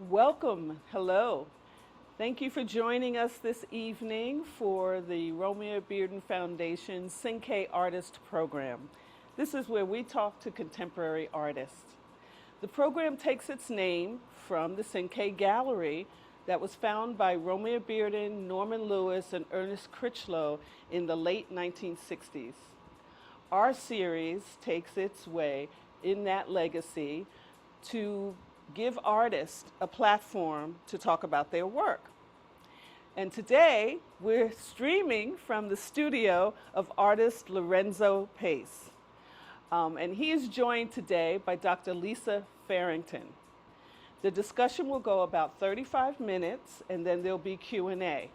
Welcome. Hello. Thank you for joining us this evening for the Romare Bearden Foundation Cinque Artist program. This is where we talk to contemporary artists. The program takes its name from the Cinque Gallery that was found by Romare Bearden, Norman Lewis, and Ernest Critchlow in the late 1960s. Our series takes its way in that legacy to give artists a platform to talk about their work. And today, we're streaming from the studio of artist Lorenzo Pace. And he is joined today by Dr. Lisa Farrington. The discussion will go about 35 minutes, and then there'll be Q&A.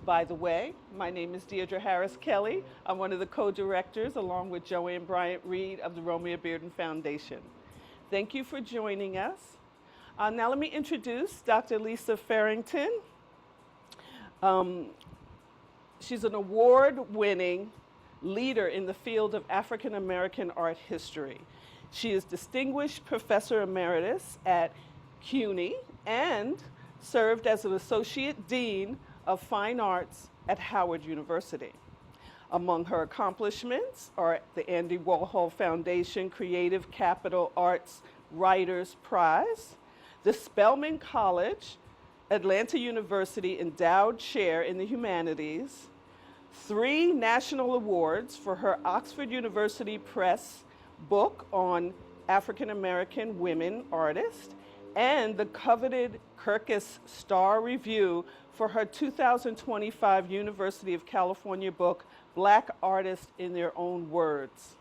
By the way, my name is Deirdre Harris Kelly. I'm one of the co-directors, along with Joanne Bryant Reed of the Romare Bearden Foundation. Thank you for joining us. Now let me introduce Dr. Lisa Farrington. She's an award-winning leader in the field of African American art history. She is Distinguished Professor Emeritus at CUNY and served as an Associate Dean of Fine Arts at Howard University. Among her accomplishments are the Andy Warhol Foundation Creative Capital Arts Writers Prize, the Spelman College, Atlanta University Endowed Chair in the Humanities, 3 national awards for her Oxford University Press book on African American women artists, and the coveted Kirkus Star Review for her 2025 University of California book, Black Artists in Their Own Words.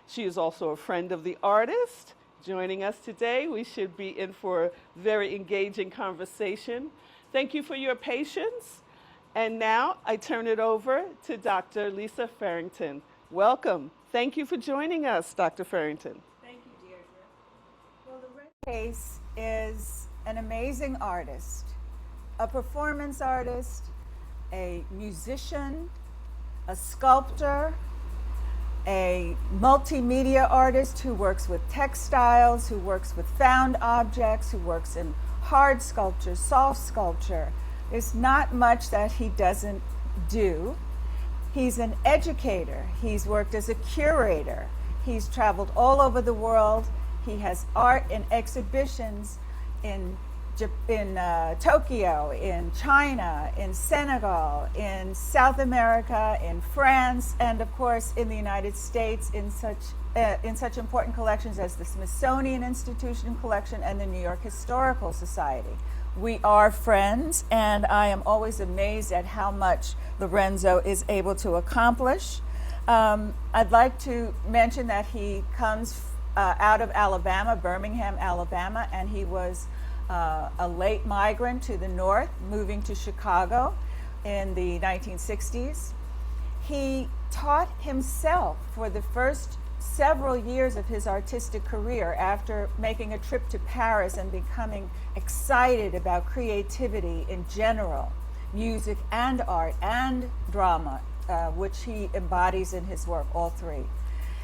She is also a friend of the artist. Joining us today, we should be in for a very engaging conversation. Thank you for your patience. And now I turn it over to Dr. Lisa Farrington. Welcome. Thank you for joining us, Dr. Farrington. Thank you, Deirdre. Well, Lorenzo Pace is an amazing artist, a performance artist, a musician, a sculptor, a multimedia artist who works with textiles, who works with found objects, who works in hard sculpture, soft sculpture. There's not much that he doesn't do. He's an educator. He's worked as a curator. He's traveled all over the world. He has art and exhibitions in Tokyo, in China, in Senegal, in South America, in France, and of course in the United States in such important collections as the Smithsonian Institution Collection and the New York Historical Society. We are friends, and I am always amazed at how much Lorenzo is able to accomplish. I'd like to mention that he comes out of Alabama, Birmingham, Alabama, and he was a late migrant to the north, moving to Chicago in the 1960s. He taught himself for the first several years of his artistic career after making a trip to Paris and becoming excited about creativity in general, music and art and drama, which he embodies in his work, all 3.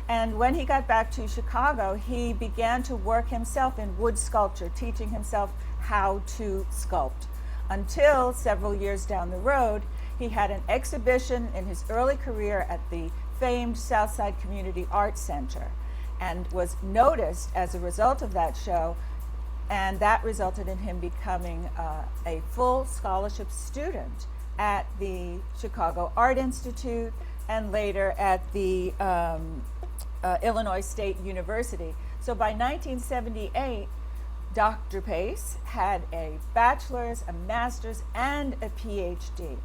And when he got back to Chicago, he began to work himself in wood sculpture, teaching himself how to sculpt. Until several years down the road, he had an exhibition in his early career at the famed Southside Community Arts Center and was noticed as a result of that show, and that resulted in him becoming a full scholarship student at the Chicago Art Institute and later at the Illinois State University. So by 1978, Dr. Pace had a bachelor's, a master's, and a PhD.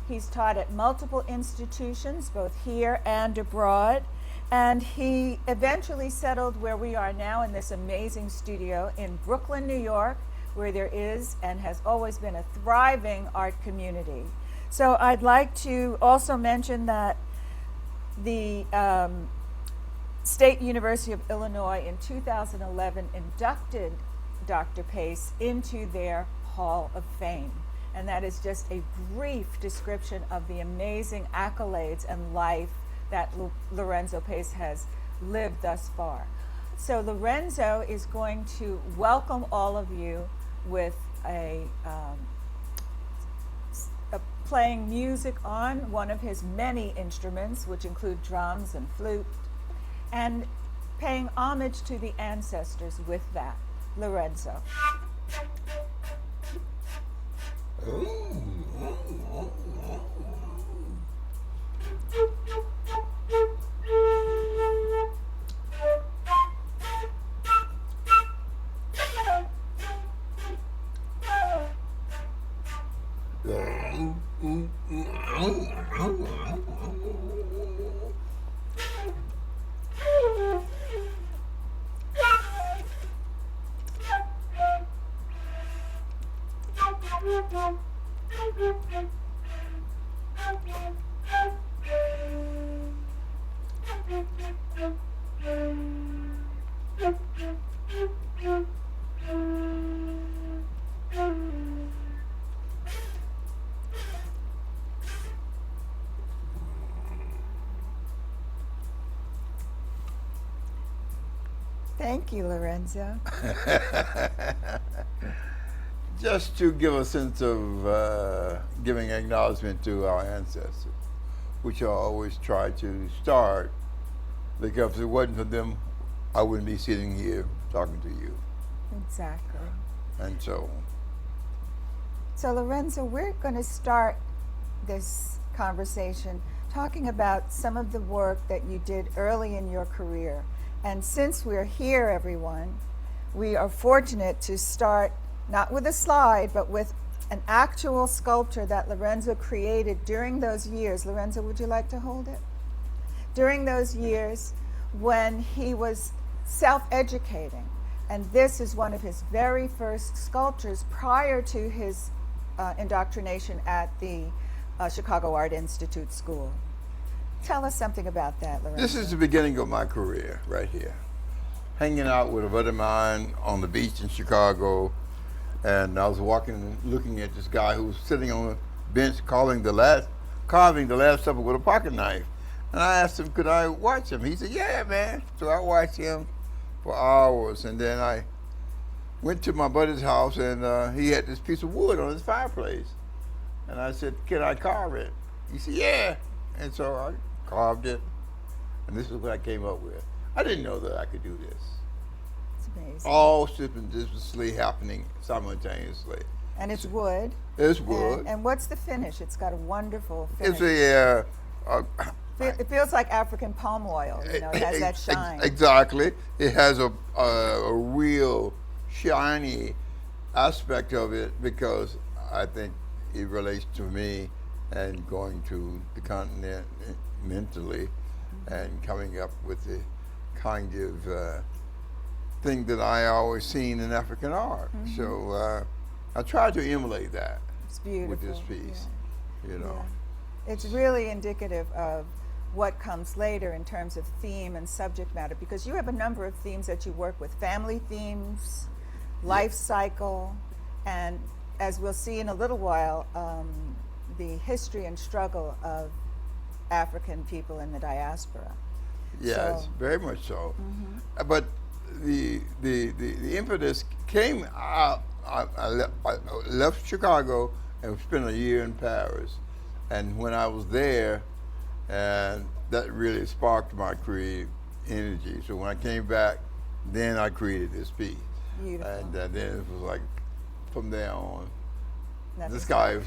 He's taught at multiple institutions, both here and abroad, and he eventually settled where we are now in this amazing studio in Brooklyn, New York, where there is and has always been a thriving art community. So I'd like to also mention that the State University of Illinois in 2011 inducted Dr. Pace into their Hall of Fame. And that is just a brief description of the amazing accolades and life that Lorenzo Pace has lived thus far. So Lorenzo is going to welcome all of you with playing music on one of his many instruments, which include drums and flute, and paying homage to the ancestors with that. Lorenzo. Thank you, Lorenzo. Just to give a sense of giving acknowledgement to our ancestors, which I always try to start, because if it wasn't for them, I wouldn't be sitting here talking to you. Exactly. And so Lorenzo, we're going to start this conversation talking about some of the work that you did early in your career. And since we're here, everyone, we are fortunate to start not with a slide, but with an actual sculpture that Lorenzo created during those years. Lorenzo, would you like to hold it? During those years when he was self-educating. And this is one of his very first sculptures prior to his indoctrination at the Chicago Art Institute School. Tell us something about that, Lorenzo. this is the beginning of my career right here. Hanging out with a buddy of mine on the beach in Chicago, and I was walking and looking at this guy who was sitting on a bench carving the Last Supper with a pocket knife. And I asked him, could I watch him? He said, yeah, man. So I watched him for hours, and then I went to my buddy's house, and he had this piece of wood on his fireplace. And I said, can I carve it? He said, yeah. And so I carved it, and this is what I came up with. I didn't know that I could do this. It's amazing. All simultaneously happening simultaneously. And it's wood. It's wood. And what's the finish? It's got a wonderful finish. It's It feels like African palm oil. You know, it has that shine. Exactly. It has a real shiny aspect of it, because I think it relates to me and going to the continent mentally, and coming up with the kind of thing that I always seen in African art. So I tried to emulate that It's beautiful. with this piece, you know. Yeah. It's really indicative of what comes later in terms of theme and subject matter, because you have a number of themes that you work with: family themes, life cycle, and as we'll see in a little while, the history and struggle of African people in the diaspora. Yes, So- very much so. But the impetus came out. I left Chicago and spent a year in Paris, and when I was there, and that really sparked my creative energy. So when I came back, then I created this piece. Beautiful. And then it was like, from there on, That the is- sky.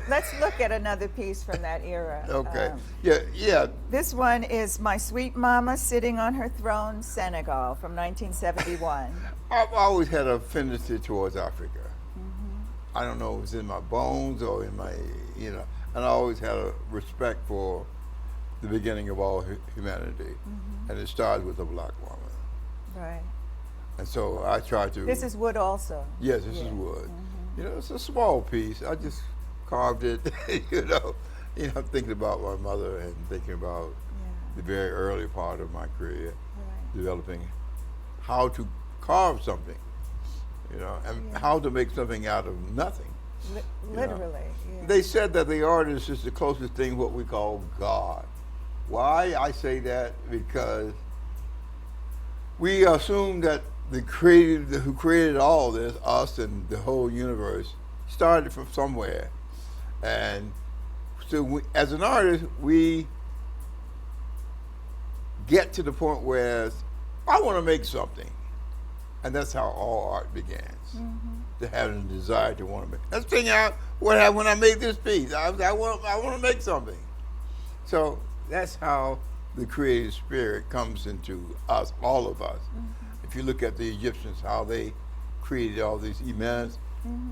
Let's look at another piece from that era. Okay. Yeah. This one is My Sweet Mama Sitting on Her Throne, Senegal, from 1971. I've always had an affinity towards Africa. I don't know if it's in my bones or in my, and I always had a respect for the beginning of all humanity. And it starts with a black woman. Right. And so I try to. This is wood also. Yes, this is wood. It's a small piece. I just carved it, thinking about my mother and thinking about the very early part of my career, developing how to carve something, and how to make something out of nothing. Literally. Yeah. They said that the artist is the closest thing what we call God. Why I say that? Because we assume that who created all this, us and the whole universe, started from somewhere. And so as an artist, we get to the point where I want to make something. And that's how all art begins. To having a desire to want to make. Let's figure out what happened when I made this piece. I want to make something. So that's how the creative spirit comes into us, all of us. If you look at the Egyptians, how they created all these immense,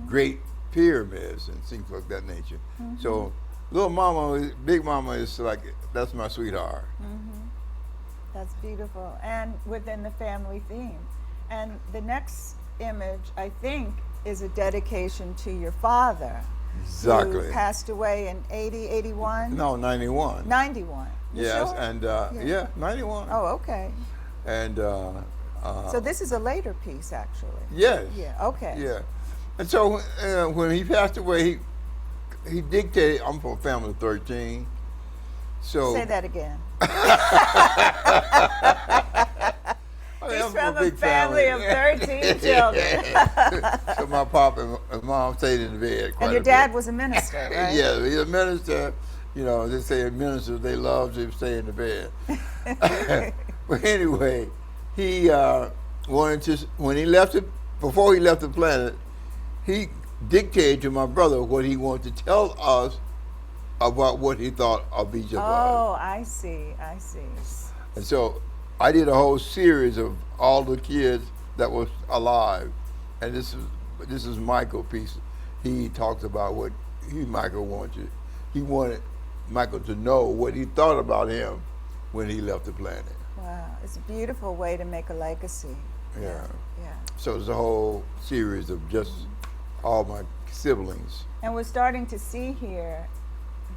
great pyramids and things like that nature. So little mama, big mama is like, that's my sweetheart. That's beautiful. And within the family theme. And the next image, I think, is a dedication to your father. Exactly. Who passed away in 80, 81? No, 91. 91. You Yes, sure? and yeah, 91. Oh, okay. And So this is a later piece, actually. yes. Yeah, okay. Yeah. And so when he passed away, he dictated, I'm from a family of 13. So Say that again. I He's am from a a big family of 13 children. So my pop and mom stayed in the bed quite And your a dad bit. was a minister, right? Yeah, he's a minister. You know, they say a minister, they love to stay in the bed. But anyway, he wanted to, when he left it, before he left the planet, he dictated to my brother what he wanted to tell us about what he thought of each of us. Oh, I see. And so I did a whole series of all the kids that was alive. And this is Michael's piece. He talks about what Michael wanted. He wanted Michael to know what he thought about him when he left the planet. Wow, it's a beautiful way to make a legacy. Yeah. Yeah. So there's a whole series of just all my siblings. And we're starting to see here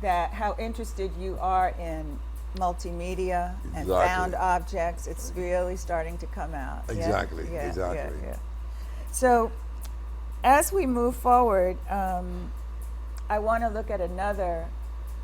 that how interested you are in multimedia and Exactly. found objects. It's really starting to come out. Yeah? Exactly, Yeah, exactly. Yeah. So as we move forward, I want to look at another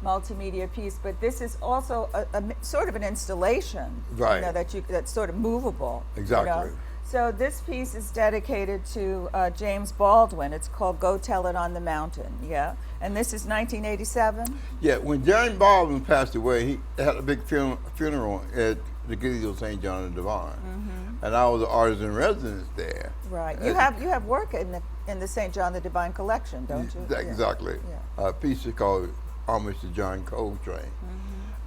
multimedia piece, but this is also a sort of an installation, Right. You know, that's sort of movable. Exactly. You know? So this piece is dedicated to James Baldwin. It's called "Go Tell It on the Mountain." Yeah, and this is 1987. Yeah, when James Baldwin passed away, he had a big funeral at the Cathedral St. John of Divine, and I was an artist in residence there. Right. You have work in the St. John the Divine collection, don't you? Exactly. Yeah. A piece is called "Homage to John Coltrane,"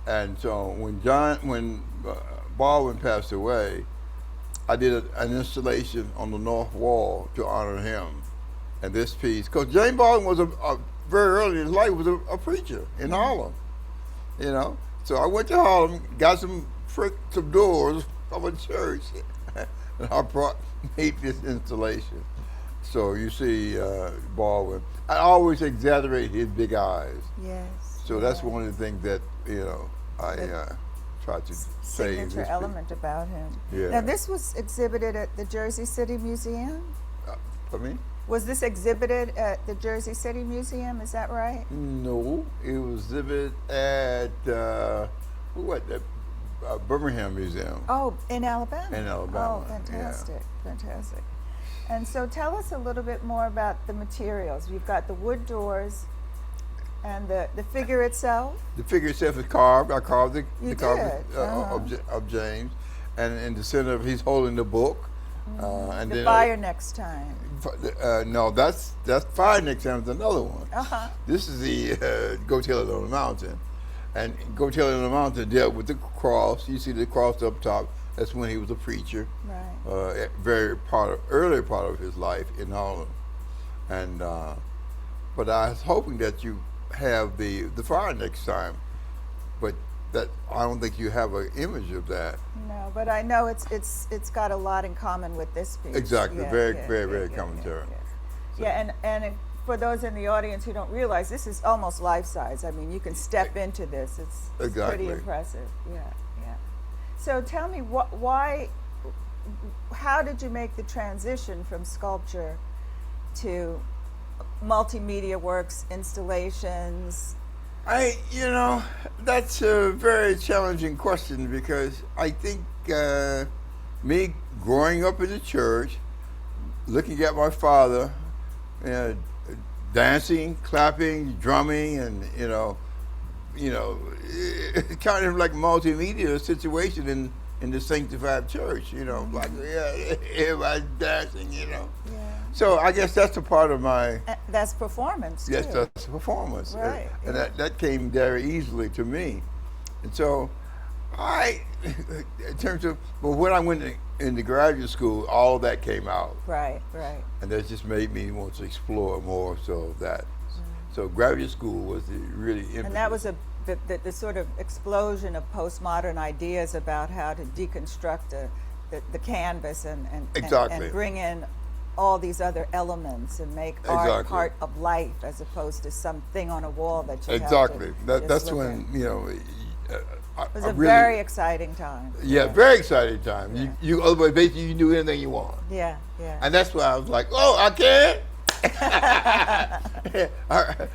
and so when Baldwin passed away, I did an installation on the north wall to honor him. And this piece, because James Baldwin was very early in his life, was a preacher in Harlem, you know. So I went to Harlem, got some doors of a church, and I made this installation. So you see Baldwin. I always exaggerate his big eyes. Yes. So that's one of the things that, you know, I try to say. Signature element about him. Yeah. Now this was exhibited at the Jersey City Museum. For me? Was this exhibited at the Jersey City Museum? Is that right? No, it was exhibited at the Birmingham Museum. Oh, in Alabama. In Alabama, Oh, fantastic, yeah. fantastic. And so tell us a little bit more about the materials. You've got the wood doors and the figure itself. The figure itself is carved. I carved the You carving did? of James, and in the center, he's holding the book. And The then fire next time. No, that's fire next time is another one. Uh-huh. This is the Go Tell It on the Mountain, and Go Tell It on the Mountain dealt with the cross. You see the cross up top. That's when he was a preacher. Right. Early part of his life in Harlem, and but I was hoping that you have the fire next time, but that I don't think you have an image of that. No, but I know it's got a lot in common with this piece. Exactly, Yeah, very commentary. Yeah, and for those in the audience who don't realize, this is almost life size. I mean, you can step into this. It's Exactly. pretty impressive. Yeah. So tell me, how did you make the transition from sculpture to multimedia works, installations? That's a very challenging question because I think me growing up in the church, looking at my father, uh, dancing, clapping, drumming, and it's kind of like a multimedia situation in the sanctified church. Like everybody dancing. Yeah. So I guess that's a part of my. That's performance. Yes, too. that's performance, Right. and that came very easily to me, and so in terms of, but when I went into graduate school, all of that came out. Right. And that just made me want to explore more. So so graduate school was the really impetus. And that was the sort of explosion of postmodern ideas about how to deconstruct the canvas and Exactly. bring in all these other elements and make art Exactly. part of life as opposed to something on a wall that you Exactly. have to That's just look when at. It was I a really, very exciting time. yeah, very exciting time. Yeah. You otherwise basically you can do anything you want, Yeah. and that's why I was like, oh, I can. I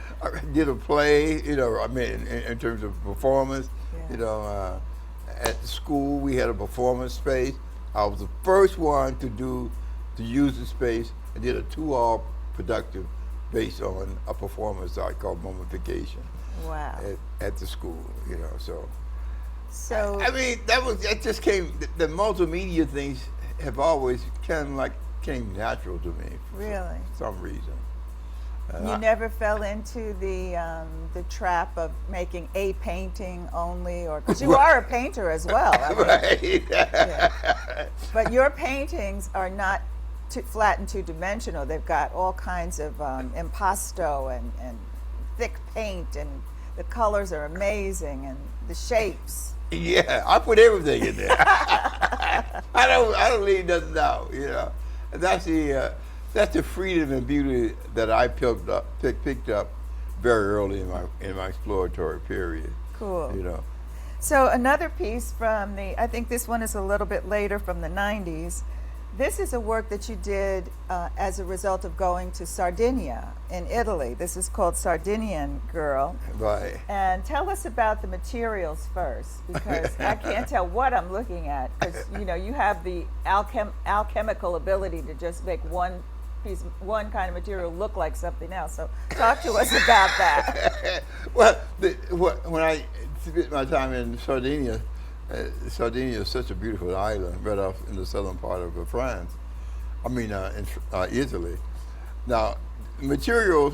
did a play, in terms of performance. Yeah. At the school we had a performance space. I was the first one to use the space and did a 2-hour productive based on a performance I called Mummification Wow. at the school. So I mean, that just came. The multimedia things have always came natural to me. Really? For some reason. you never fell into the trap of making a painting only, or because you are a painter as well. I mean, Right. yeah. But your paintings are not flat and two-dimensional. They've got all kinds of impasto and thick paint, and the colors are amazing, and the shapes. Yeah, I put everything in there. I don't leave nothing out. And that's the freedom and beauty that I picked up very early in my exploratory period. Cool. You know. So another piece from I think this one is a little bit later, from the 90s. This is a work that you did as a result of going to Sardinia in Italy. This is called Sardinian Girl. Right. And tell us about the materials first, because I can't tell what I'm looking at, because you have the alchemical ability to just make one kind of material look like something else. So talk to us about that. Well, when I spent my time in Sardinia, Sardinia is such a beautiful island right off in the southern part of France. I mean, in Italy. Now, materials,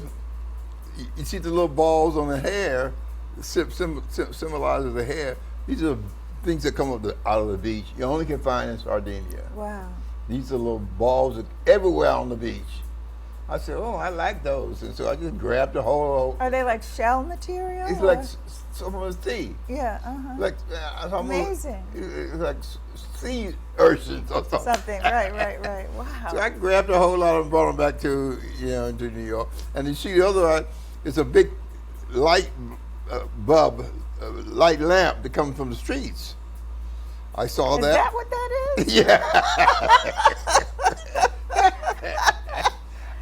you see the little balls on the hair, symbolizes the hair. These are things that come out of the beach. You only can find in Sardinia. Wow. These are little balls everywhere on the beach. I said, oh, I like those. And so I just grabbed a whole. Are they like shell material? It's or? like someone's tea. Yeah, uh-huh. Like amazing. It's like sea urchins or something. Something, right. Wow. So I grabbed a whole lot of them, brought them back to to New York. And you see the other one, it's a big light bulb, light lamp that comes from the streets. I saw Is that. that what that is? Yeah.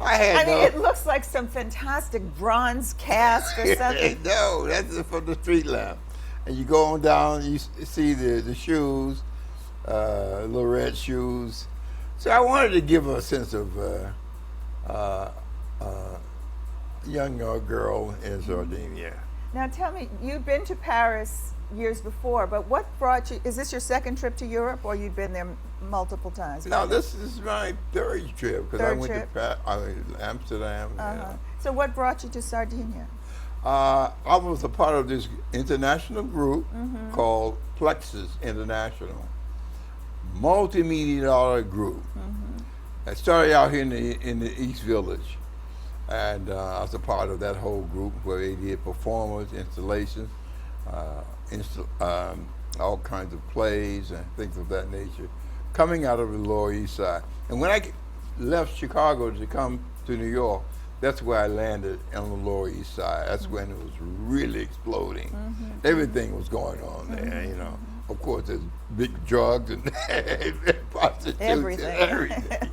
I mean, it looks like some fantastic bronze cast or something. No, that's from the street lamp. And you go on down, you see the shoes, little red shoes. So I wanted to give a sense of young girl in Sardinia. Now tell me, you've been to Paris years before, but what brought you? Is this your second trip to Europe, or you've been there multiple times? No, this is my third trip, because I went trip? to Amsterdam. So what brought you to Sardinia? I was a part of this international group called Plexus International, multi-million-dollar group. I started out here in the East Village, and I was a part of that whole group where they did performers, installations, all kinds of plays and things of that nature, coming out of the Lower East Side. And when I left Chicago to come to New York, that's where I landed on the Lower East Side. That's when it was really exploding. Everything was going on there, Of course, there's big drugs and prostitutes Everything. and everything.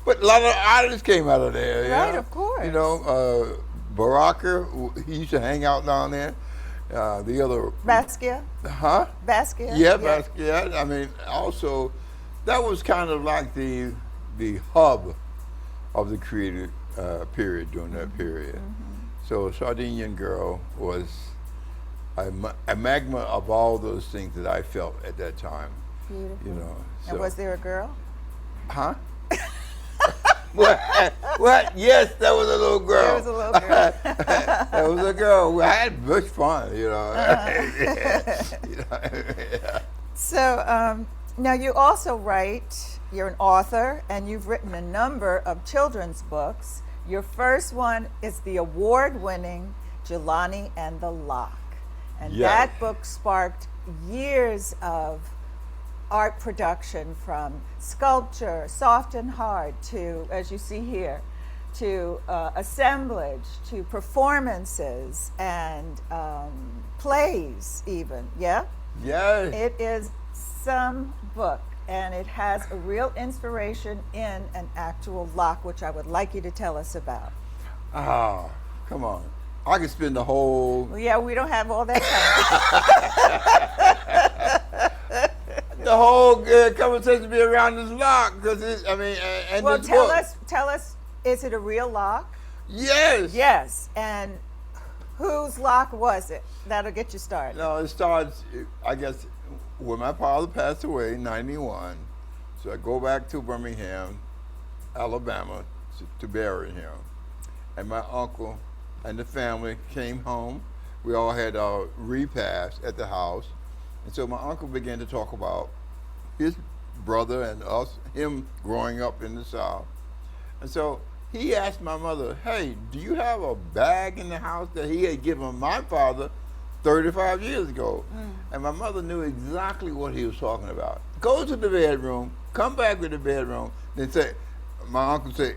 But a lot of artists came out of there. Right, of course. Baraka, he used to hang out down there. The other, Basquiat? huh? Basquiat? Yeah, Basquiat. I mean, also, that was kind of like the hub of the creative period during that period. So Sardinian Girl was a magma of all those things that I felt at that time. Beautiful. You know. And was there a girl? Huh? What? Yes, that was a little girl. There was a little girl. That was a girl. I had much fun, you know. So now you also write, you're an author, and you've written a number of children's books. Your first one is the award-winning Jelani and the Lock. And Yes. that book sparked years of art production, from sculpture, soft and hard, to, as you see here, to assemblage, to performances and plays even, yeah? Yes. It is some book, and it has a real inspiration in an actual lock, which I would like you to tell us about. Ah, come on. I could spend the whole Well, yeah, we don't have all that time. conversation be around this lock because I mean, and Well, this tell book. us, is it a real lock? Yes. Yes, and whose lock was it? That'll get you started. No, it starts, I guess, when my father passed away in '91. So I go back to Birmingham, Alabama, to bury him. And my uncle and the family came home. We all had a repast at the house. And so my uncle began to talk about his brother and us, him growing up in the South. And so he asked my mother, hey, do you have a bag in the house that he had given my father 35 years ago? And my mother knew exactly what he was talking about. Go to the bedroom, come back with the bedroom, then say, my uncle said,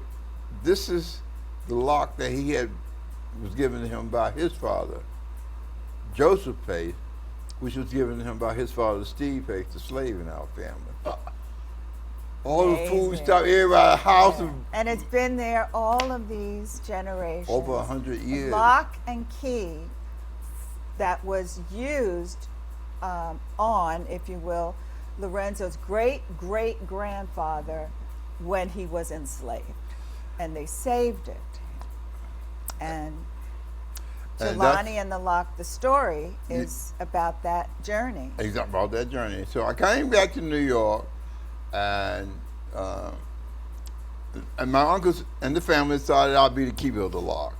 this is the lock that was given to him by his father, Joseph Pace, which was given to him by his father, Steve Pace, the slave in our family. All the food Amazing. stuff, everybody, house, And it's been there all of these generations. over 100 years. Lock and key that was used on, if you will, Lorenzo's great-great-grandfather when he was enslaved. And they saved it. And And Jelani and the Lock, the story is about that journey. Exactly, about that journey. So I came back to New York, and my uncles and the family decided I'd be the keeper of the lock.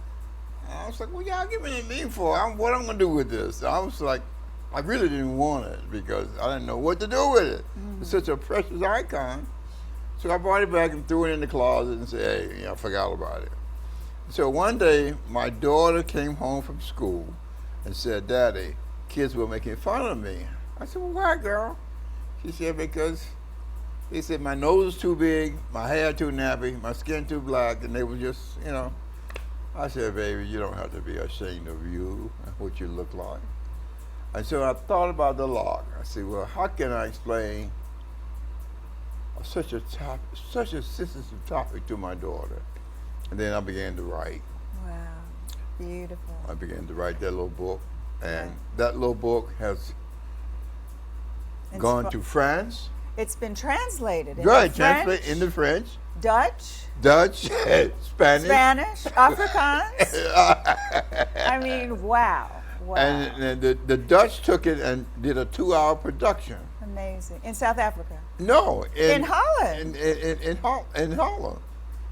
And I was like, well, y'all giving it to me for? What I'm going to do with this? I was like, I really didn't want it because I didn't know what to do with it. It's such a precious icon. So I brought it back and threw it in the closet and said, hey, I forgot about it. So one day, my daughter came home from school and said, Daddy, kids were making fun of me. I said, well, why, girl? She said, because they said my nose is too big, my hair too nappy, my skin too black, and they were just, you know. I said, baby, you don't have to be ashamed of you and what you look like. And so I thought about the lock. I said, well, how can I explain such a sensitive topic to my daughter? And then I began to write. Wow, beautiful. I began to write that little book. And Right. that little book has gone to France. It's been translated into Right, French, translated into French, Dutch, Dutch, Spanish. Spanish, Afrikaans. I mean, wow. Wow. And the Dutch took it and did a 2-hour production. Amazing. In South Africa. No. In Holland. In Holland.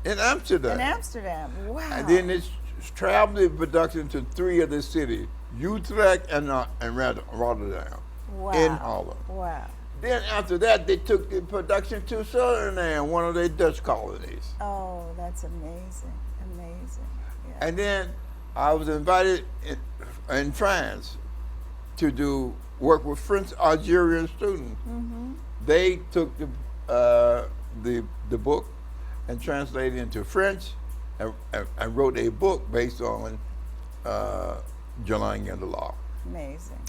In Amsterdam. In Amsterdam. Wow. And then it's traveled the production to 3 other cities, Utrecht and Rotterdam, Wow. in Holland. Wow. Then after that, they took the production to Suriname, one of their Dutch colonies. Oh, that's amazing. Amazing. Yeah. And then I was invited in France to do work with French Algerian students. Mm-hmm. They took the book and translated it into French and wrote a book based on Jelani and the Lock. Amazing.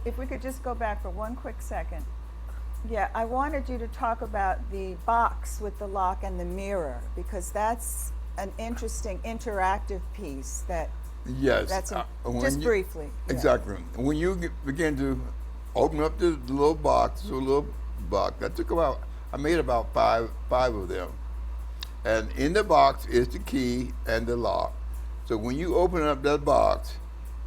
If we could just go back for one quick second. Yeah, I wanted you to talk about the box with the lock and the mirror, because that's an interesting interactive piece that Yes. That's when just you- briefly. Yeah. Exactly. When you begin to open up the little box, I made about five of them. And in the box is the key and the lock. So when you open up that box,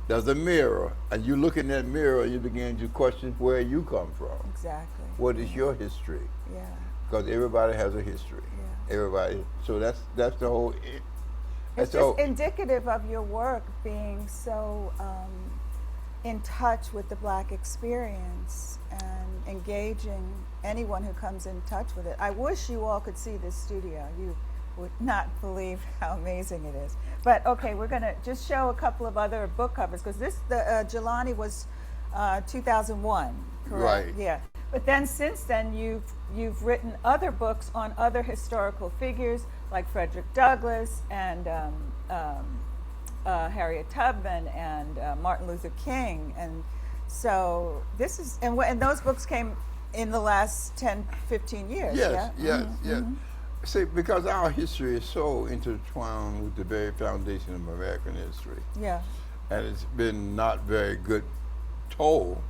there's a mirror, and you look in that mirror and you begin to question where you come from. Exactly. What is your history? Yeah. Because everybody has a history. Yeah. Everybody. So that's the whole. It's so, just indicative of your work being so in touch with the Black experience and engaging anyone who comes in touch with it. I wish you all could see this studio. You would not believe how amazing it is. But okay, we're going to just show a couple of other book covers because the Jelani was 2001, correct? Right. Yeah. But then since then, you've written other books on other historical figures like Frederick Douglass and Harriet Tubman and Martin Luther King. And so this is, and those books came in the last 10, 15 years. yes, yeah? yes, Mhm, yes. mhm. See, because our history is so intertwined with the very foundation of American history, Yeah. and it's been not very good told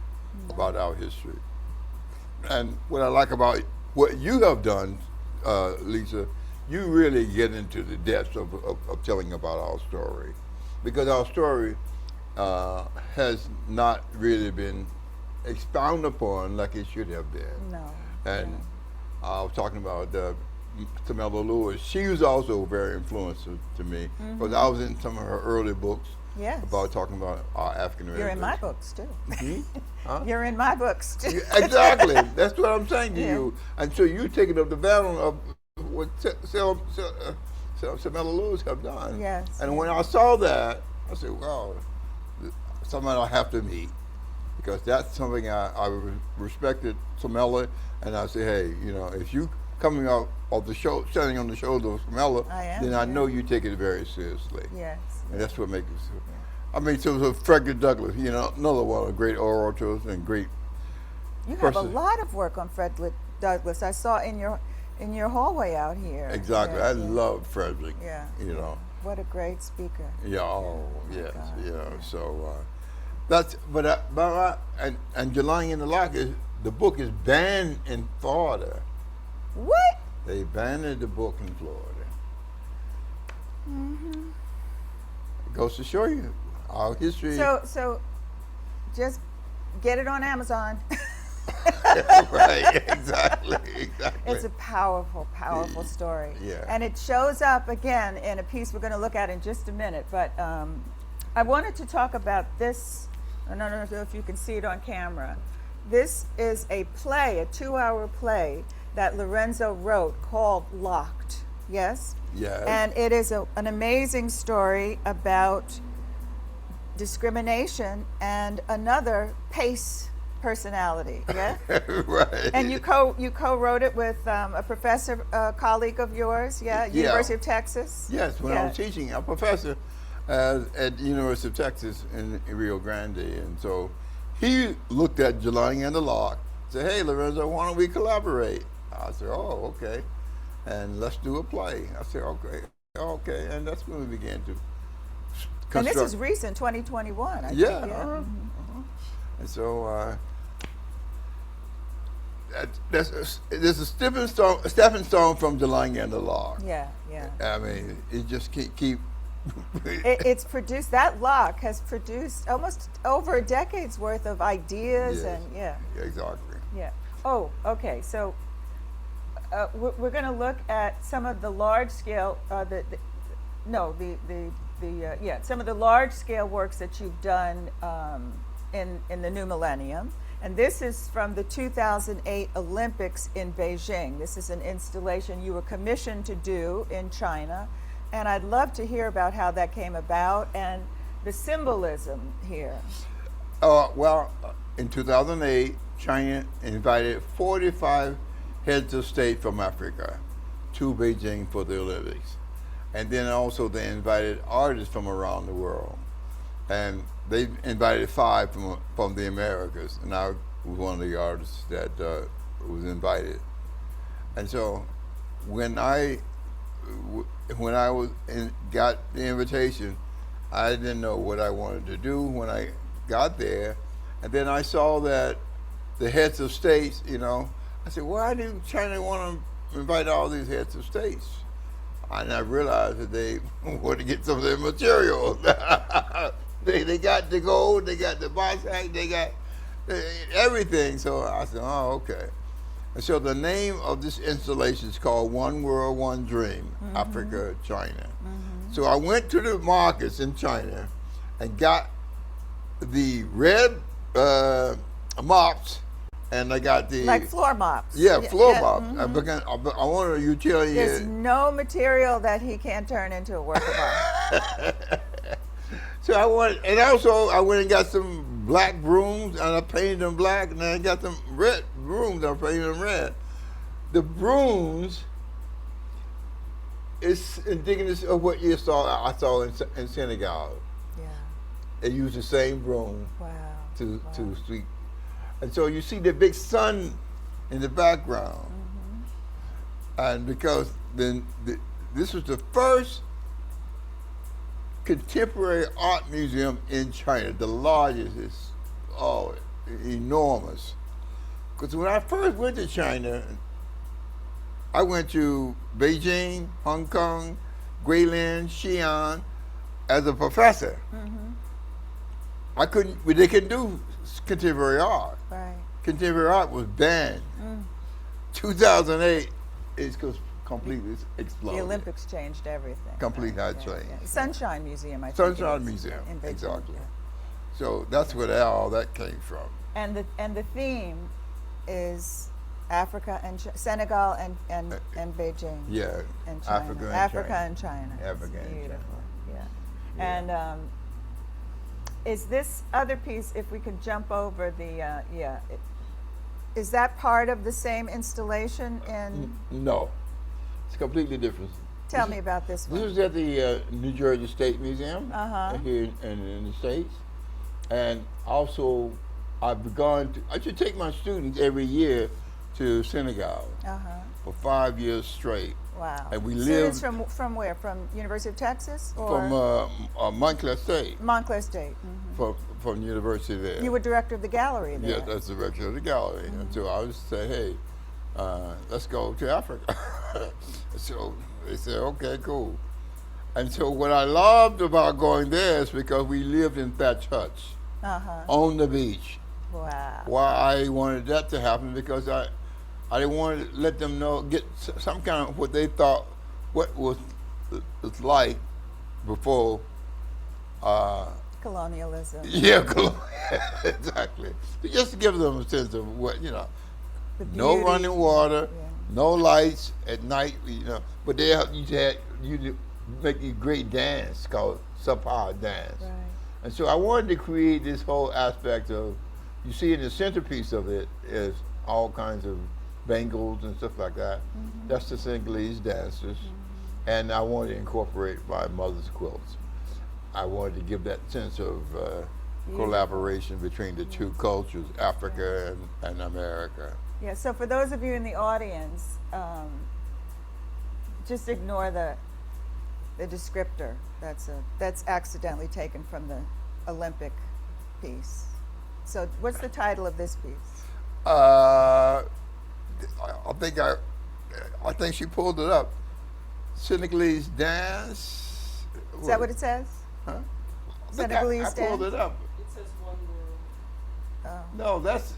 about our history. And what I like about what you have done, Lisa, you really get into the depths of telling about our story, because our story has not really been expounded upon like it should have been. No. And I was talking about Tamela Lewis. She was also very influential to me, because I was in some of her early books Yes. about talking about our African Americans. You're in my books too. Huh? You're in my books too. Exactly. That's what I'm saying to Yeah. you. And so you taking up the battle of what Tamela Lewis have done. Yes. And when I saw that, I said, wow, somebody I'll have to meet, because that's something I respected Tamela, and I said, hey, if you coming out of the show, standing on the shoulder of Tamela, I am, then I yeah. know you take it very seriously. Yes. And that's what makes it. I mean, so Frederick Douglass, another one of the great orators and great. You have a person. lot of work on Frederick Douglass. I saw in your hallway out here. Exactly. Yeah, I yeah. love Frederick. Yeah. What a great speaker. Yeah. Oh, my yes. God. So that's and Jelani and the Lock the book is banned in Florida. What? They banned the book in Florida. Mm-hmm. It goes to show you our history. So just get it on Amazon. Right. Exactly. It's a powerful, powerful story. Yeah. And it shows up again in a piece we're going to look at in just a minute. But I wanted to talk about this. I don't know if you can see it on camera. This is a play, a 2-hour play that Lorenzo wrote called Locked. Yes? Yes. And it is an amazing story about discrimination and another Pace personality. Yeah? Right. And you co-wrote it with a professor, colleague of yours, yeah, Yeah. University of Texas. Yes, when I Yeah. was teaching, a professor at the University of Texas in Rio Grande, and so he looked at Jelani and the Lock, said, "Hey, Lorenzo, why don't we collaborate?" I said, "Oh, okay, and let's do a play." I said, "Okay," and that's when we began to construct. And this is recent, 2021. I Yeah. think, yeah. Uh-huh. And so there's a stepping stone from Jelani and the Lock. Yeah, yeah. I mean, it just keep. It's produced, that lock has produced almost over a decade's worth of ideas. Yes. And yeah. Exactly. Yeah. Oh, okay. So we're going to look at some of the large scale, some of the large scale works that you've done in the new millennium. And this is from the 2008 Olympics in Beijing. This is an installation you were commissioned to do in China. And I'd love to hear about how that came about and the symbolism here. Well, in 2008, China invited 45 heads of state from Africa to Beijing for the Olympics. And then also they invited artists from around the world. And they invited 5 from the Americas, and I was one of the artists that was invited. And so when I got the invitation, I didn't know what I wanted to do when I got there. And then I saw that the heads of states, I said, why do China want to invite all these heads of states? And I realized that they want to get some of their material. they got the gold, they got the bauxite, they got everything. So I said, oh, okay. And so the name of this installation is called One World, One Dream, Africa, China. So I went to the markets in China and got the red mops, and I got the Like floor mops. Yeah, floor mops. Mm-hmm. I wanted a utility. There's no material that he can't turn into a work of art. So I went and got some black brooms, and I painted them black, and then I got some red brooms, I painted them red. The brooms is indigenous of what I saw in Senegal. Yeah. They use the same broom Wow. to sweep. And so you see the big sun in the background. And because then this was the first contemporary art museum in China, the largest. It's enormous. Because when I first went to China, I went to Beijing, Hong Kong, Guilin, Xi'an as a professor. They couldn't do contemporary art. Right. Contemporary art was banned. 2008, it's completely exploded. The Olympics changed everything. Completely right? changed. Yeah. Sunshine Museum, I think. Sunshine it is, Museum, in Beijing, exactly. yeah. So that's where all that came from. And the theme is Africa and Senegal and Beijing. Yeah, And China. Africa and China. China. Africa It's and beautiful. China. Yeah. And is this other piece, if we could jump over is that part of the same installation in? No, it's completely different. Tell me about this one. This was at the New Jersey State Museum here in the States. And also, I should take my students every year to Senegal for 5 years straight. Wow. And we Students lived from where? From University of Texas? Or? from Montclair State, Montclair State. from the university there. You were director of the gallery there. Yeah, that's the director of the gallery. And so I was say, hey, let's go to Africa. So they said, okay, cool. And so what I loved about going there is because we lived in thatch huts on the beach. Wow. Why I wanted that to happen, because I didn't want to let them get some kind of what they thought what was like before. Colonialism. Yeah, exactly. Just to give them a sense of what, The no beauty. running water, Yeah. no lights at night, but you make a great dance called Sapa dance. Right. And so I wanted to create this whole aspect of, you see in the centerpiece of it is all kinds of bangles and stuff like that. That's the Senegalese dancers. And I wanted to incorporate my mother's quilts. I wanted to give that sense of collaboration between the two cultures, Africa and America. Yeah, so for those of you in the audience, just ignore the descriptor. That's accidentally taken from the Olympic piece. So what's the title of this piece? I think she pulled it up. Senegalese dance. Is that what it says? Huh? Senegalese I pulled dance? it up. It says one world. No, that's.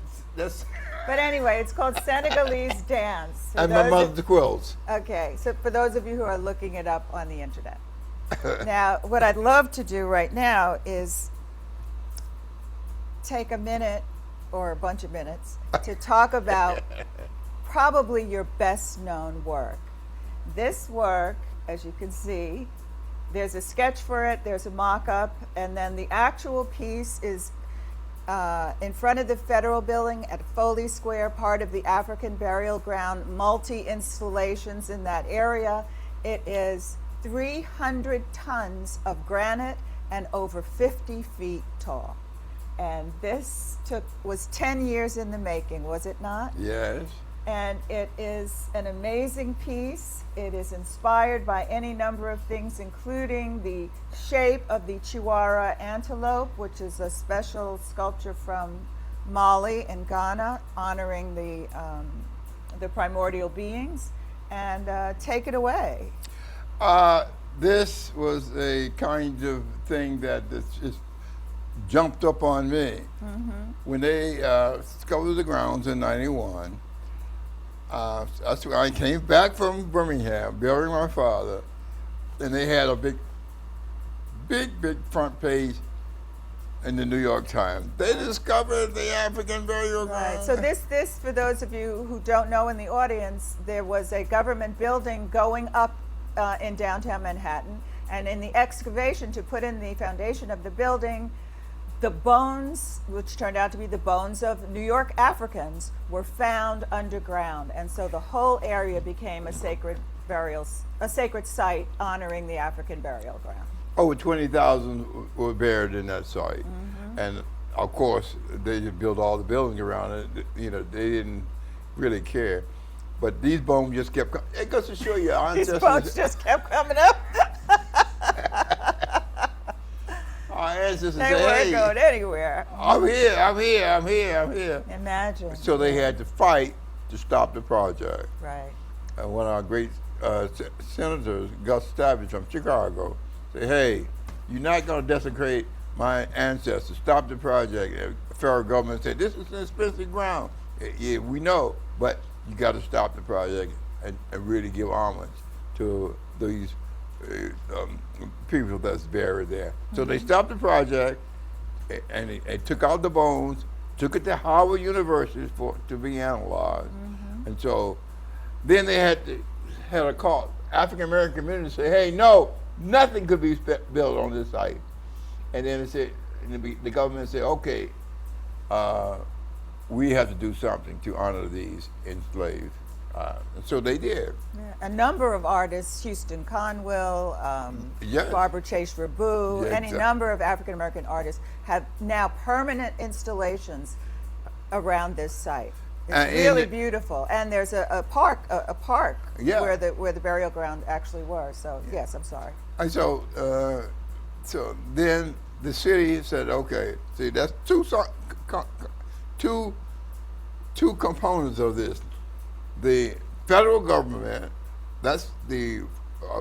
But anyway, it's called Senegalese dance. So And my those mother's quilts. Okay, so for those of you who are looking it up on the internet. Now, what I'd love to do right now is take a minute or a bunch of minutes to talk about probably your best known work. This work, as you can see, there's a sketch for it, there's a mock-up, and then the actual piece is in front of the federal building at Foley Square, part of the African Burial Ground, multi-installations in that area. It is 300 tons of granite and over 50 feet tall. And this was 10 years in the making, was it not? Yes. And it is an amazing piece. It is inspired by any number of things, including the shape of the Chihuahua antelope, which is a special sculpture from Mali and Ghana, honoring the primordial beings. And take it away. This was a kind of thing that just jumped up on me. When they discovered the grounds in '91. I came back from Birmingham, burying my father, and they had a big front page in the New York Times. They discovered the African burial ground. Right. So this, for those of you who don't know in the audience, there was a government building going up in downtown Manhattan, and in the excavation to put in the foundation of the building, the bones, which turned out to be the bones of New York Africans, were found underground, and so the whole area became a sacred site honoring the African burial ground. Over 20,000 were buried in that site, and of course they just built all the buildings around it. You know, they didn't really care, but these bones just kept coming. It goes to show you our ancestors. These bones just kept coming up. Our ancestors They said, weren't "Hey, going anywhere. I'm here." Imagine. So they had to fight to stop the project. Right. And one of our great senators, Gus Stavish from Chicago, said, "Hey, you're not going to desecrate my ancestors. Stop the project." And the federal government said, "This is an expensive ground." Yeah, we know, but you got to stop the project and really give homage to these people that's buried there. So they stopped the project, and they took out the bones, took it to Howard University to be analyzed. And so then they had a call. African American community say, "Hey, no, nothing could be built on this site." And then it said, the government said, "Okay, we have to do something to honor these enslaved." And so they did. Yeah. A number of artists, Houston Conwell, Yes. Barbara Chase Rabu, Yeah, any exactly. number of African American artists have now permanent installations around this site. It's And really beautiful, and there's a park Yeah. where the burial ground actually was. So yes, I'm sorry. And so then the city said, "Okay, see, that's two components of this. The federal government, that's the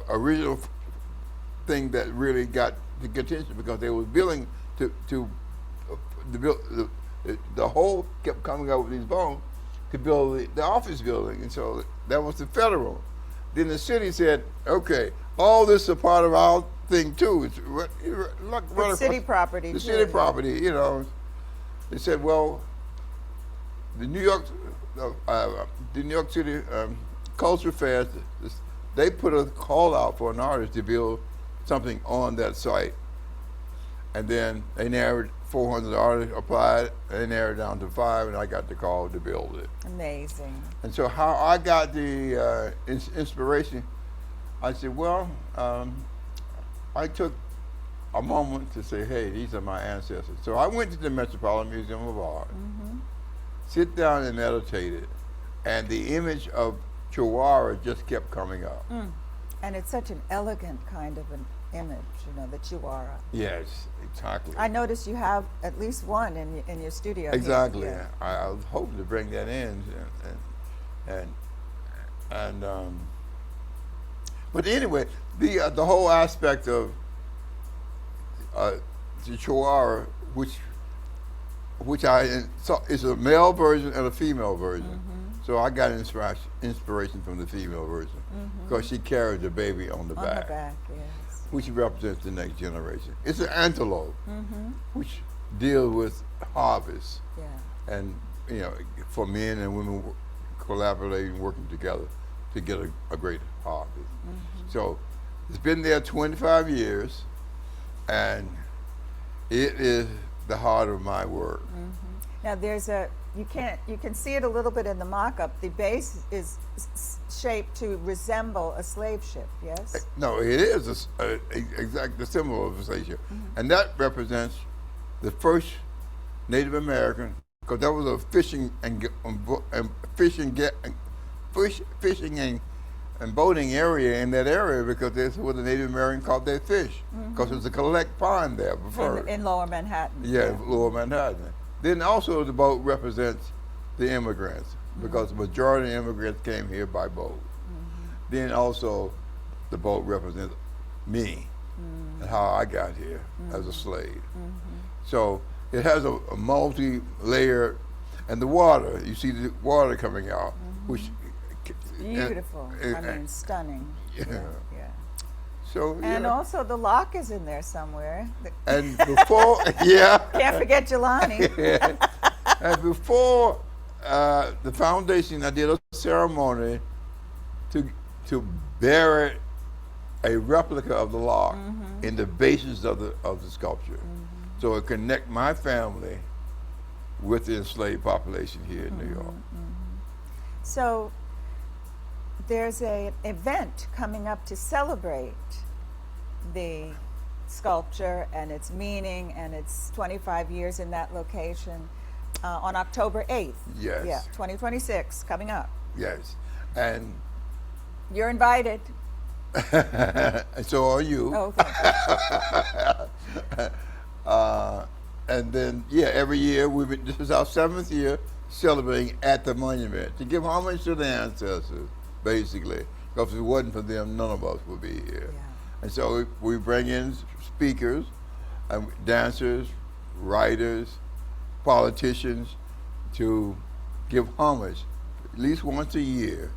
original thing that really got the attention, because they was building to the whole kept coming up with these bones to build the office building, and so that was the federal. Then the city said, "Okay, all this is a part of our thing too. It's City property. The too, city yeah. property, you know." They said, "Well, the New York City Culture Fest, they put a call out for an artist to build something on that site, and then they narrowed 400 artists applied. They narrowed it down to 5, and I got the call to build it." Amazing. And so how I got the inspiration, I said, well, I took a moment to say, "Hey, these are my ancestors." So I went to the Metropolitan Museum of Art, sit down and meditated, and the image of Chihuahua just kept coming up. And it's such an elegant kind of an image, you know, the Chihuahua. Yes, exactly. I noticed you have at least one in your studio. here. Exactly. Yeah. I was hoping to bring that in, but anyway, the whole aspect of the Chihuahua, which I saw, is a male version and a female version. So I got inspiration from the female version, because she carried the baby on the On back, the back, yes. which represents the next generation. It's an antelope, which deals with harvest, Yeah. and you know, for men and women collaborating, working together to get a great harvest. So it's been there 25 years, and it is the heart of my work. Now you can see it a little bit in the mock-up. The base is shaped to resemble a slave ship, yes? No, it is exact the symbol of a slave ship, and that represents the first Native American because that was a fishing and boating area in that area, because that's where the Native Americans caught their fish, because it was a collect pond there before. In Lower Manhattan. Yeah, Lower Manhattan. Then also the boat represents the immigrants, because the majority of immigrants came here by boat. Then also the boat represents me and how I got here as a slave. So it has a multi-layered, and the water, you see the water coming out, which Beautiful. I mean, stunning. Yeah. Yeah. So And yeah. also the lock is in there somewhere. And before, yeah. Can't forget Jelani. And before the foundation, I did a ceremony to bury a replica of the lock in the basis of the sculpture, so it connect my family with the enslaved population here in New York. So there's an event coming up to celebrate the sculpture and its meaning and its 25 years in that location on October 8th. Yes. Yeah, 2026, coming up. Yes, and You're invited. and so are you. Oh, okay. And then, yeah, every year this is our 7th year celebrating at the monument to give homage to the ancestors, basically. Because if it wasn't for them, none of us would be here. Yeah. And so we bring in speakers, and dancers, writers, politicians to give homage at least once a year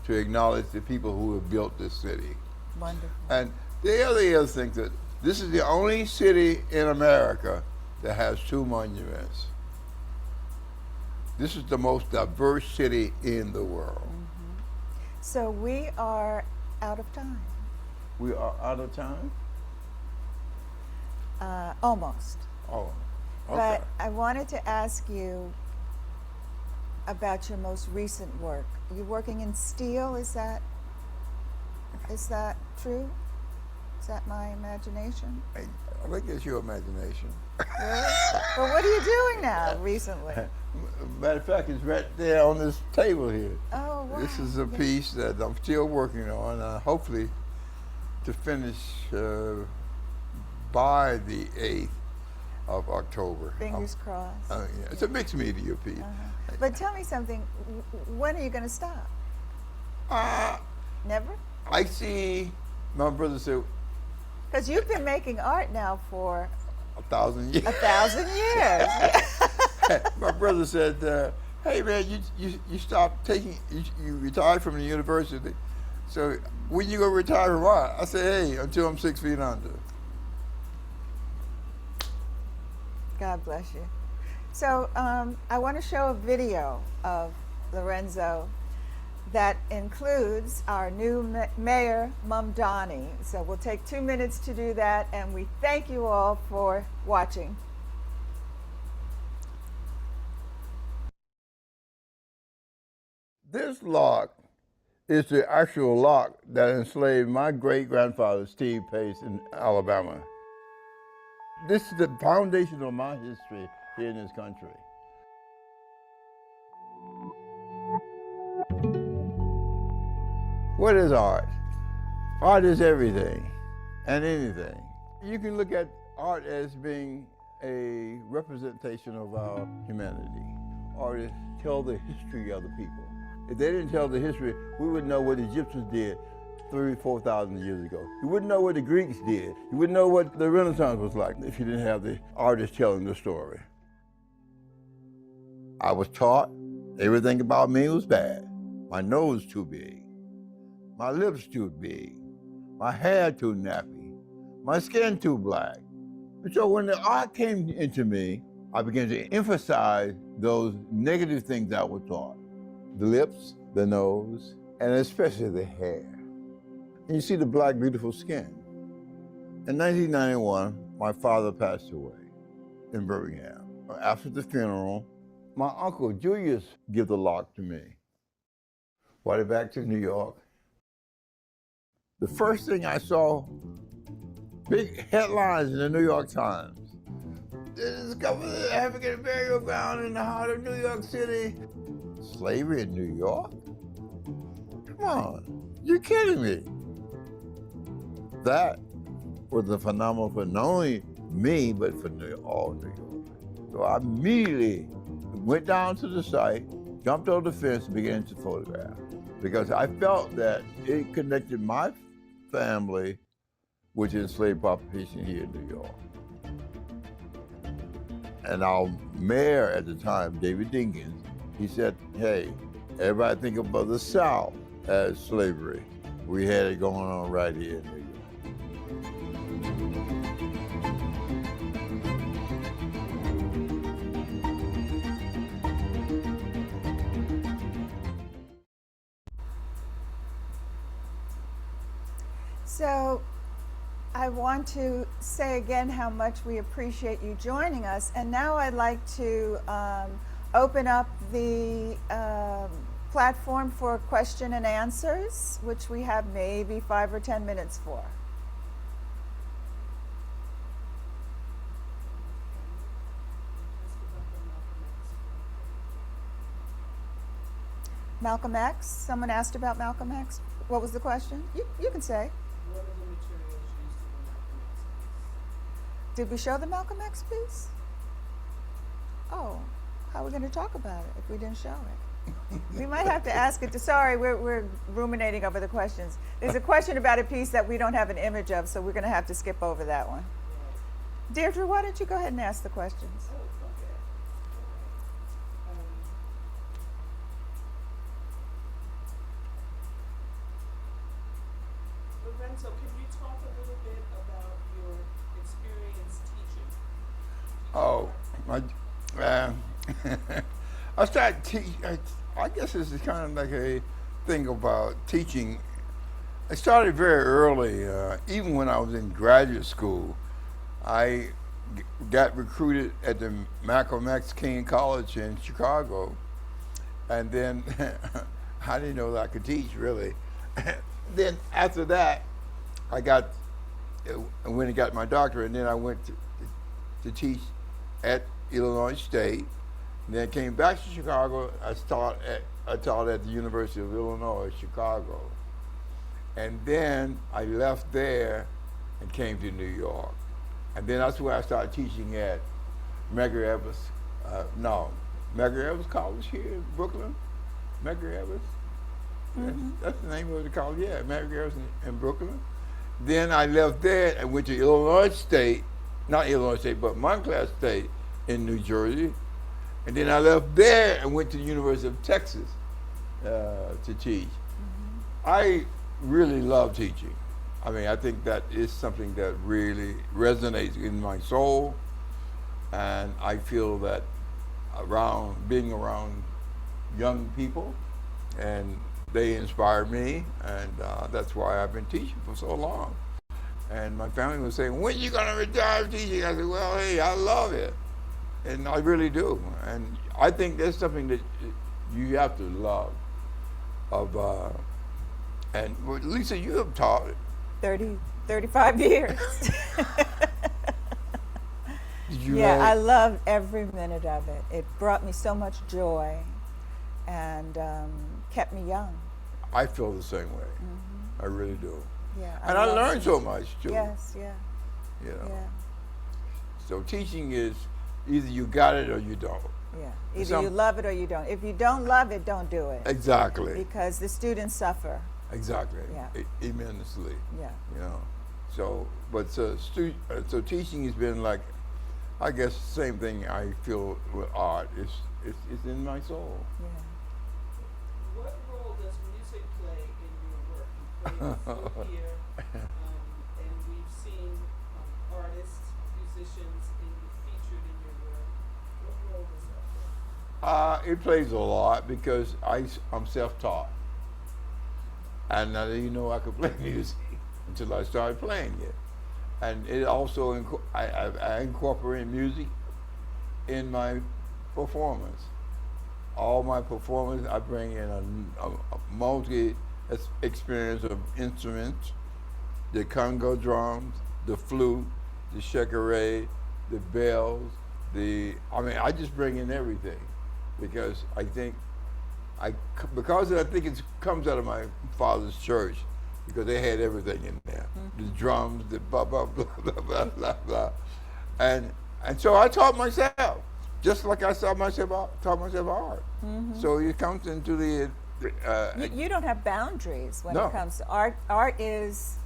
to acknowledge the people who have built this city. Wonderful. And the other thing that this is the only city in America that has 2 monuments. This is the most diverse city in the world. So we are out of time. We are out of time? Almost. Oh, okay. But I wanted to ask you about your most recent work. You're working in steel, is that true? Is that my imagination? I think it's your imagination. Really? Well, what are you doing now recently? Matter of fact, it's right there on this table here. Oh, wow. This is a piece that I'm still working on, hopefully to finish by the 8th of October. Fingers crossed. Yeah, it's a mixed media piece. But tell me something, when are you going to stop? Never? I see my brother said Because you've been making art now for 1,000 years. 1,000 years. My brother said, "Hey man, you stopped taking, you retired from the university. So when you gonna retire from art?" I said, "Hey, until I'm 6 feet under." God bless you. So I want to show a video of Lorenzo that includes our new mayor, Mamdani. So we'll take 2 minutes to do that, and we thank you all for watching. This lock is the actual lock that enslaved my great-grandfather, Steve Pace, in Alabama. This is the foundation of my history here in this country. What is art? Art is everything and anything. You can look at art as being a representation of our humanity. Artists tell the history of the people. If they didn't tell the history, we wouldn't know what the Egyptians did 3,000, 4,000 years ago. You wouldn't know what the Greeks did. You wouldn't know what the Renaissance was like if you didn't have the artists telling the story. I was taught everything about me was bad. My nose too big, my lips too big, my hair too nappy, my skin too black. And so when the art came into me, I began to emphasize those negative things I was taught. The lips, the nose, and especially the hair. And you see the black, beautiful skin. In 1991, my father passed away in Birmingham. After the funeral, my uncle Julius gave the lock to me. Brought it back to New York. The first thing I saw, big headlines in the New York Times. discovered the African burial ground in the heart of New York City. Slavery in New York? Come on, you're kidding me. That was a phenomenon for not only me, but for all New York. So I immediately went down to the site, jumped over the fence, and began to photograph. Because I felt that it connected my family with the enslaved population here in New York. And our mayor at the time, David Dinkins, he said, hey, everybody think about the South as slavery. We had it going on right here in New York. So I want to say again how much we appreciate you joining us. And now I'd like to open up the platform for question and answers, which we have maybe 5 or 10 minutes for. Malcolm X, someone asked about Malcolm X. What was the question? You can say. What are the materials used in the Malcolm X piece? Did we show the Malcolm X piece? Oh, how are we going to talk about it if we didn't show it? We might have to ask it to, sorry, we're ruminating over the questions. There's a question about a piece that we don't have an image of, so we're going to have to skip over that one. Deirdre, why don't you go ahead and ask the questions? Oh, okay. Lorenzo, can you talk a little bit about your experience teaching? Oh, I started teaching. I guess this is kind of like a thing about teaching. I started very early. Even when I was in graduate school, I got recruited at the Malcolm X King College in Chicago, and then I didn't know that I could teach really. Then after that, I went and got my doctorate, and then I went to teach at Illinois State. And then came back to Chicago. I taught at the University of Illinois, Chicago. And then I left there and came to New York. And then that's where I started teaching at Medgar Evers. Medgar Evers College here in Brooklyn. Medgar Evers. Mm-hmm. That's the name of the college, yeah, Medgar Evers in Brooklyn. Then I left there and went to Illinois State, not Illinois State, but Montclair State in New Jersey. And then I left there and went to the University of Texas to teach. Mm-hmm. I really love teaching. I mean, I think that is something that really resonates in my soul. And I feel that being around young people, and they inspired me, and that's why I've been teaching for so long. And my family was saying, when are you going to retire teaching? I said, well, hey, I love it. And I really do. And I think that's something that you have to love. And Lisa, you have taught 35 years. Did you Yeah, know? I loved every minute of it. It brought me so much joy and kept me young. I feel the same way. Mm-hmm. I really do. Yeah, And I love learned so teaching. much too. Yes, yeah, You know. yeah, So teaching is either you got it or you don't. yeah. Either you love it or you don't. If you don't love it, don't do it. Exactly. Because the students suffer. Exactly. Yeah. Immensely. Yeah. You know. So, but so teaching has been like, I guess, the same thing I feel with art. It's in my soul. Yeah. What role does music play in your work? You play the flute here, and we've seen artists, musicians featured in your work. What role does that play? It plays a lot because I'm self-taught. And I didn't know I could play music until I started playing it. And it also, I incorporate music in my performance. All my performance, I bring in a multi-experience of instruments, the Congo drums, the flute, the shakaré, the bells, I mean, I just bring in everything because I think because I think it comes out of my father's church because they had everything in there, the drums, the blah blah blah blah blah blah blah, and so I taught myself, just like I taught myself art. So it comes into the. You don't have boundaries when No. it comes to art. Art is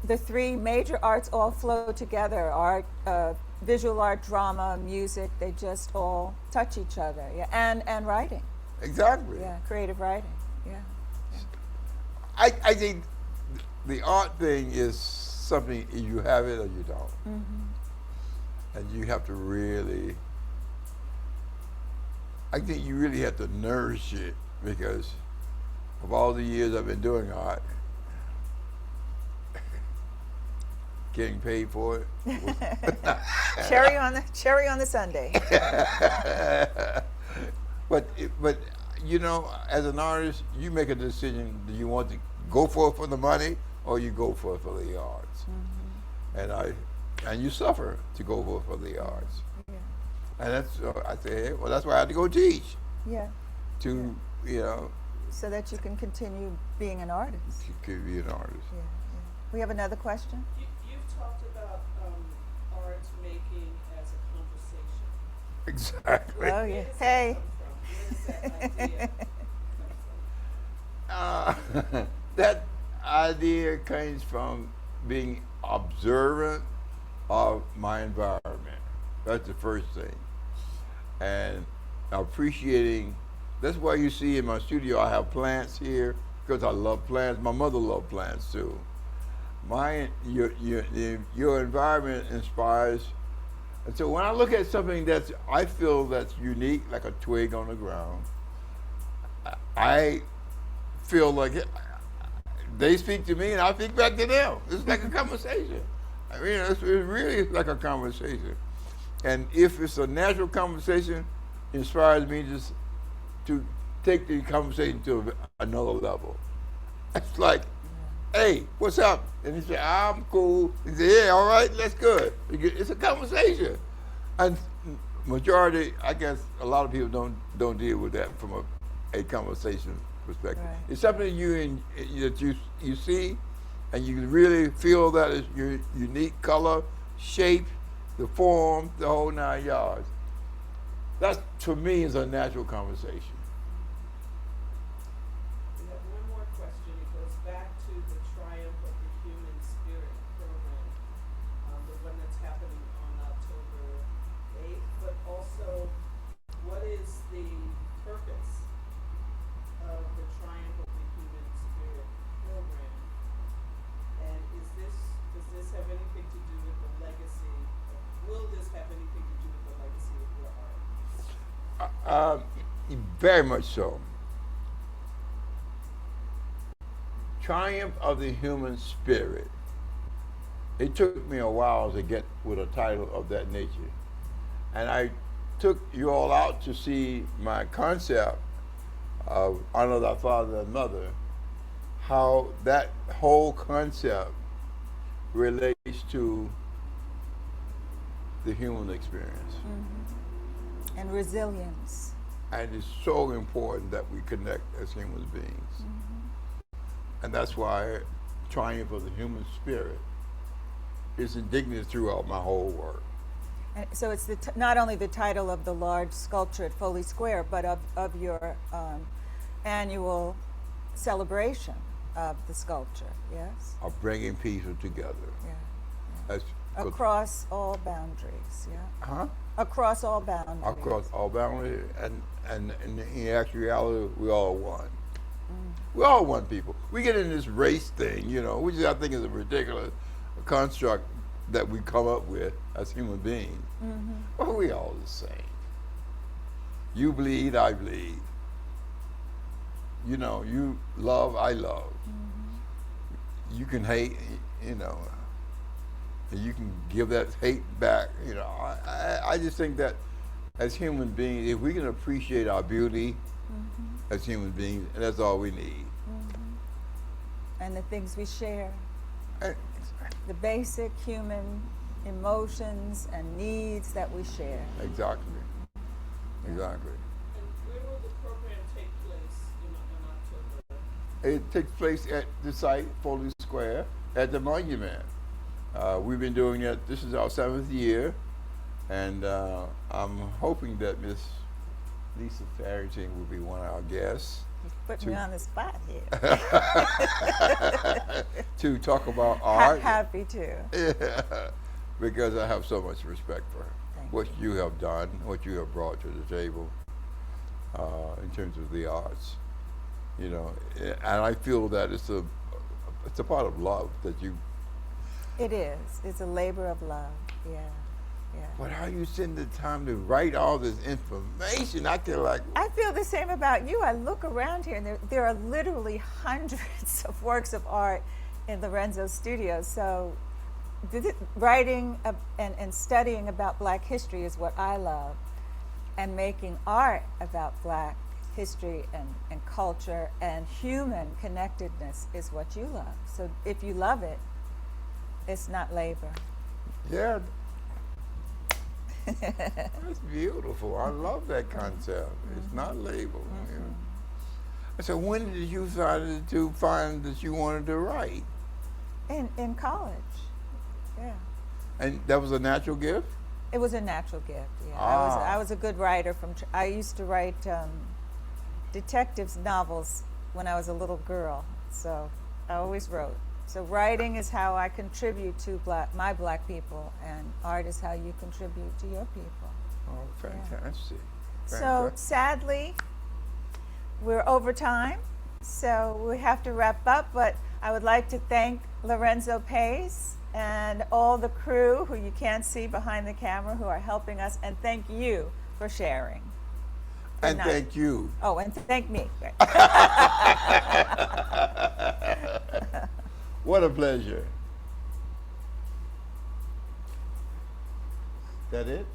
the three major arts all flow together. Art, visual art, drama, music, they just all touch each other. Yeah, and writing. Exactly. Yeah, creative writing. Yeah. I think the art thing is something you have it or you don't, and you have to really. I think you really have to nourish it because of all the years I've been doing art, getting paid for it. cherry on the sundae. But you know, as an artist, you make a decision. Do you want to go for it for the money, or you go for it for the arts? And you suffer to go for the arts. Yeah. And that's I say, hey, well, that's why I had to go teach Yeah. to you know So that you can continue being an artist. to be an artist. Yeah. We have another question. You've talked about art making as a conversation. Exactly. Oh yeah. Hey. Where does that idea come from? That idea comes from being observant of my environment. That's the first thing. And appreciating, that's why you see in my studio I have plants here, because I love plants. My mother loved plants too. Your environment inspires. And so when I look at something I feel that's unique, like a twig on the ground, I feel like they speak to me and I speak back to them. It's like a conversation. I mean, it's really like a conversation. And if it's a natural conversation, it inspires me just to take the conversation to another level. It's like, hey, what's up? And he said, I'm cool. He said, yeah, all right, that's good. It's a conversation. And majority, I guess a lot of people don't deal with that from a conversation perspective. Right. It's something that you see and you really feel that it's your unique color, shape, the form, the whole 9 yards. That to me is a natural conversation. We have one more question. It goes back to the Triumph of the Human Spirit program, the one that's happening on October 8th, but also what is the purpose of the Triumph of the Human Spirit program? And does this have anything to do with the legacy? Will this have anything to do with the legacy of your art? Very much so. Triumph of the Human Spirit. It took me a while to get with a title of that nature. And I took you all out to see my concept of honor thy father and mother, how that whole concept relates to the human experience. And resilience. And it's so important that we connect as human beings. And that's why Triumph of the Human Spirit is indignant throughout my whole work. And so it's not only the title of the large sculpture at Foley Square, but of your annual celebration of the sculpture, yes? Of bringing people together. Yeah. That's Across all boundaries, yeah? huh? Across all boundaries. Across all boundaries, and in actuality, we all one. We all one people. We get in this race thing, you know, which I think is a ridiculous construct that we come up with as human beings. But we all the same. You bleed, I bleed. You know, you love, I love. You can hate, you know, and you can give that hate back. You know, I just think that as human beings, if we can appreciate our beauty as human beings, and that's all we need. And the things we share. And The basic human emotions and needs that we share. Exactly. Exactly. And where will the program take place in October? It takes place at the site, Foley Square, at the monument. We've been doing it, this is our 7th year, and I'm hoping that Miss Lisa Farrington will be one of our guests. Put me on the spot here. To talk about art. Happy to. Yeah, because I have so much respect for Thank what you have done, what you have brought to the table in terms of the arts. You know, and I feel that it's a part of love that you. It is. It's a labor of love. Yeah. Yeah. But how you spend the time to write all this information? I feel like. I feel the same about you. I look around here, and there are literally hundreds of works of art in Lorenzo's studio. So, writing and studying about Black history is what I love, and making art about Black history and culture and human connectedness is what you love. So, if you love it, it's not labor. Yeah. That's beautiful. I love that concept. It's not labeled. You know? So when did you decide to find that you wanted to write? In college, yeah. And that was a natural gift? It was a natural gift. Yeah, I was a good writer. I used to write detectives novels when I was a little girl, so I always wrote. So writing is how I contribute to my Black people, and art is how you contribute to your people. Oh, fantastic. So sadly, we're over time, so we have to wrap up, but I would like to thank Lorenzo Pace and all the crew who you can't see behind the camera who are helping us, and thank you for sharing. And thank you. Oh, and thank me. What a pleasure. That it?